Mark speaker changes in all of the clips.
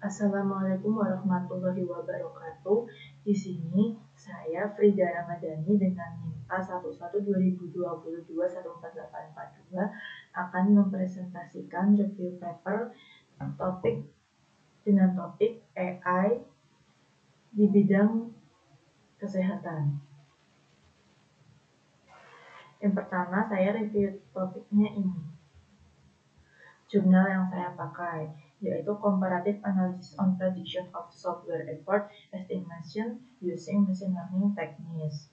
Speaker 1: Assalamualaikum warahmatullahi wabarakatuh. Di sini saya Frida Ramadhani dengan NIM A11-2022-14842 akan mempresentasikan review paper dengan topik AI di bidang kesehatan. Yang pertama, saya review topiknya ini. Jurnal yang saya pakai yaitu Comparative Analysis on Prediction of Software Effort Estimation Using Machine Learning Techniques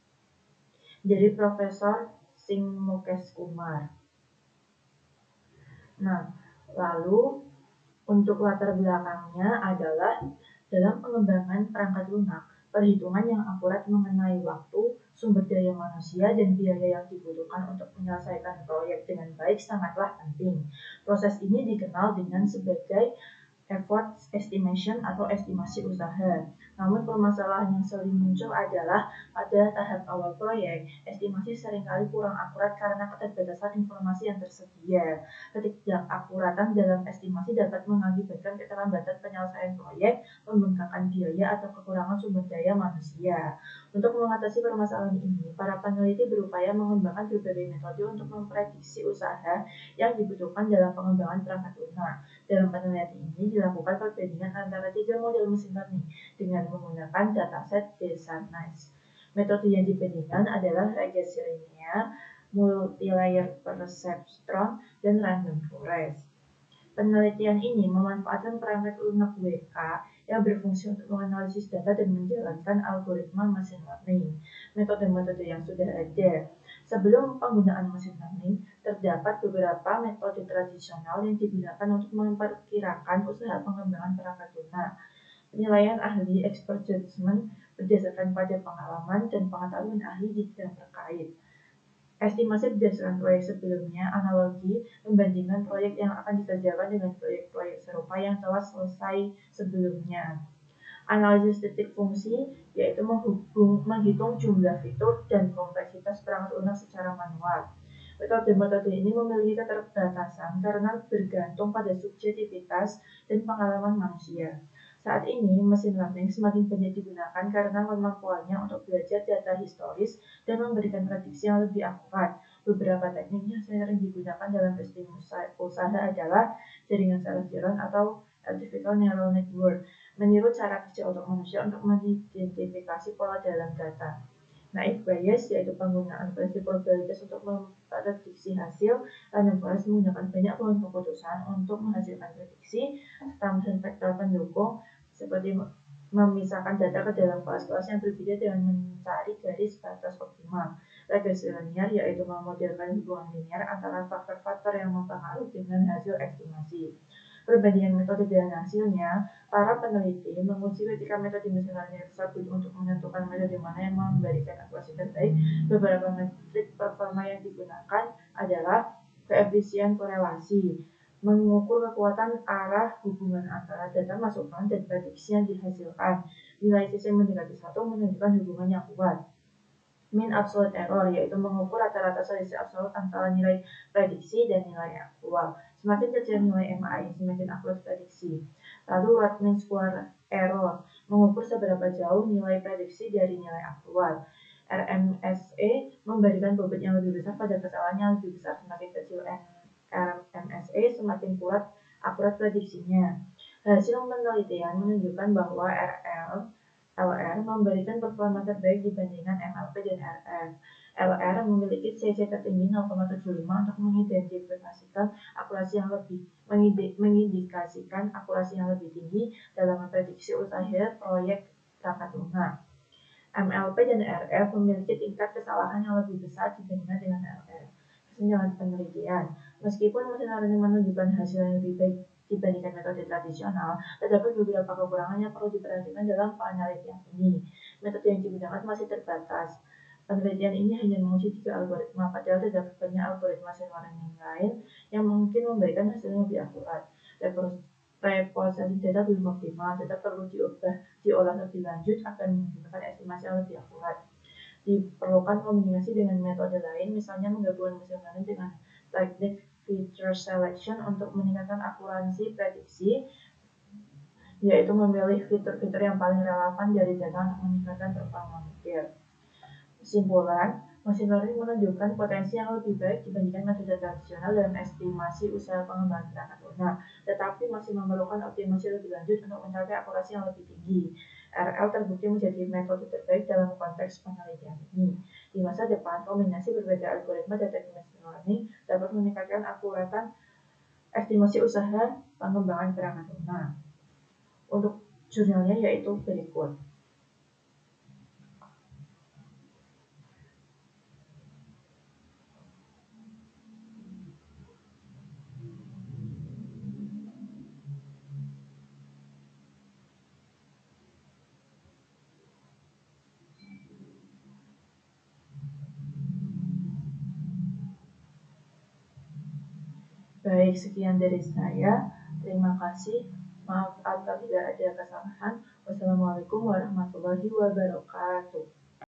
Speaker 1: dari Profesor Singh Mukesh Kumar. Nah, lalu untuk latar belakangnya adalah dalam pengembangan perangkat lunak, perhitungan yang akurat mengenai waktu, sumber daya manusia, dan biaya yang dibutuhkan untuk menyelesaikan proyek dengan baik sangatlah penting. Proses ini dikenal dengan sebagai effort estimation atau estimasi usaha. Namun permasalahan yang sering muncul adalah pada tahap awal proyek, estimasi seringkali kurang akurat karena keterbatasan informasi yang tersedia. Ketidakakuratan dalam estimasi dapat mengakibatkan keterlambatan penyelesaian proyek, pembengkakan biaya, atau kekurangan sumber daya manusia. Untuk mengatasi permasalahan ini, para peneliti berupaya mengembangkan berbagai metode untuk memprediksi usaha yang dibutuhkan dalam pengembangan perangkat lunak. Dalam penelitian ini dilakukan perbandingan antara 3 model mesin learning dengan menggunakan dataset Desarnase. Metode yang dibandingkan adalah regresi linear, multilayer perceptron, dan random forest. Penelitian ini memanfaatkan perangkat lunak WK yang berfungsi untuk menganalisis data dan menjalankan algoritma machine learning. Metode-metode yang sudah ada. Sebelum penggunaan machine learning, terdapat beberapa metode tradisional yang digunakan untuk memperkirakan usaha pengembangan perangkat lunak. Penilaian ahli expert judgment berdasarkan pada pengalaman dan pengetahuan ahli di bidang terkait. Estimasi berdasarkan proyek sebelumnya, analogi, membandingkan proyek yang akan dikerjakan dengan proyek-proyek serupa yang telah selesai sebelumnya. Analisis titik fungsi, yaitu menghitung jumlah fitur dan kompleksitas perangkat lunak secara manual. Metode-metode ini memiliki keterbatasan karena bergantung pada subjektivitas dan pengalaman manusia. Saat ini, mesin learning semakin banyak digunakan karena kemampuannya untuk belajar data historis dan memberikan prediksi yang lebih akurat. Beberapa teknik yang sering digunakan dalam estimasi usaha adalah jaringan saraf neuron atau artificial neural network, meniru cara kerja otak manusia untuk mengidentifikasi pola dalam data. Naive Bayes, yaitu penggunaan prinsip probabilitas untuk memprediksi hasil. Random forest menggunakan banyak pohon keputusan untuk menghasilkan prediksi, serta mesin vektor pendukung seperti memisahkan data ke dalam kelas-kelas yang berbeda dengan mencari garis batas optimal. Regresi linear, yaitu memodelkan hubungan linear antara faktor-faktor yang mempengaruhi dengan hasil estimasi. Perbandingan metode dan hasilnya, para peneliti menguji ketika metode mesin learning tersebut untuk menentukan metode mana yang memberikan akurasi terbaik. Beberapa metrik performa yang digunakan adalah koefisien korelasi, mengukur kekuatan arah hubungan antara data masukan dan prediksi yang dihasilkan. Nilai CC mendekati 1 menunjukkan hubungan yang kuat. Mean absolute error, yaitu mengukur rata-rata selisih absolut antara nilai prediksi dan nilai aktual. Semakin kecil nilai MAI, semakin akurat prediksi. Lalu what mean square error, mengukur seberapa jauh nilai prediksi dari nilai aktual. RMSE memberikan bobot yang lebih besar pada kesalahan yang lebih besar. Semakin kecil RMSE, semakin kuat akurat prediksinya. Hasil penelitian menunjukkan bahwa LR memberikan performa terbaik dibandingkan MLP dan RF. LR memiliki CC tertinggi 0,75 untuk mengidentifikasikan akurasi yang tinggi dalam memprediksi usaha proyek perangkat lunak. MLP dan RF memiliki tingkat kesalahan yang lebih besar dibandingkan dengan LR. Kesenjangan penelitian. Meskipun mesin learning menunjukkan hasil yang lebih baik dibandingkan metode tradisional, terdapat beberapa kekurangan yang perlu diperhatikan dalam penelitian ini. Metode yang digunakan masih terbatas. Penelitian ini hanya menguji 3 algoritma, padahal terdapat banyak algoritma mesin learning lain yang mungkin memberikan hasil yang lebih akurat. Reposisi data belum optimal, data perlu diolah lebih lanjut agar menggunakan estimasi yang lebih akurat. Diperlukan kombinasi dengan metode lain, misalnya menggabungkan mesin learning dengan teknik feature selection untuk meningkatkan akurasi prediksi. yaitu memilih fitur-fitur yang paling relevan dari data untuk meningkatkan performa model. Kesimpulan, machine learning menunjukkan potensi yang lebih baik dibandingkan metode tradisional dalam estimasi usaha pengembangan perangkat lunak, tetapi masih memerlukan optimasi lebih lanjut untuk mencapai akurasi yang lebih tinggi. RL terbukti menjadi metode terbaik dalam konteks penelitian ini. Di masa depan, kombinasi berbeda algoritma dan teknik machine learning dapat meningkatkan akuratan estimasi usaha pengembangan perangkat lunak. Untuk jurnalnya yaitu berikut. Baik, sekian dari saya. Terima kasih. Maaf apabila ada kesalahan. Wassalamualaikum warahmatullahi wabarakatuh.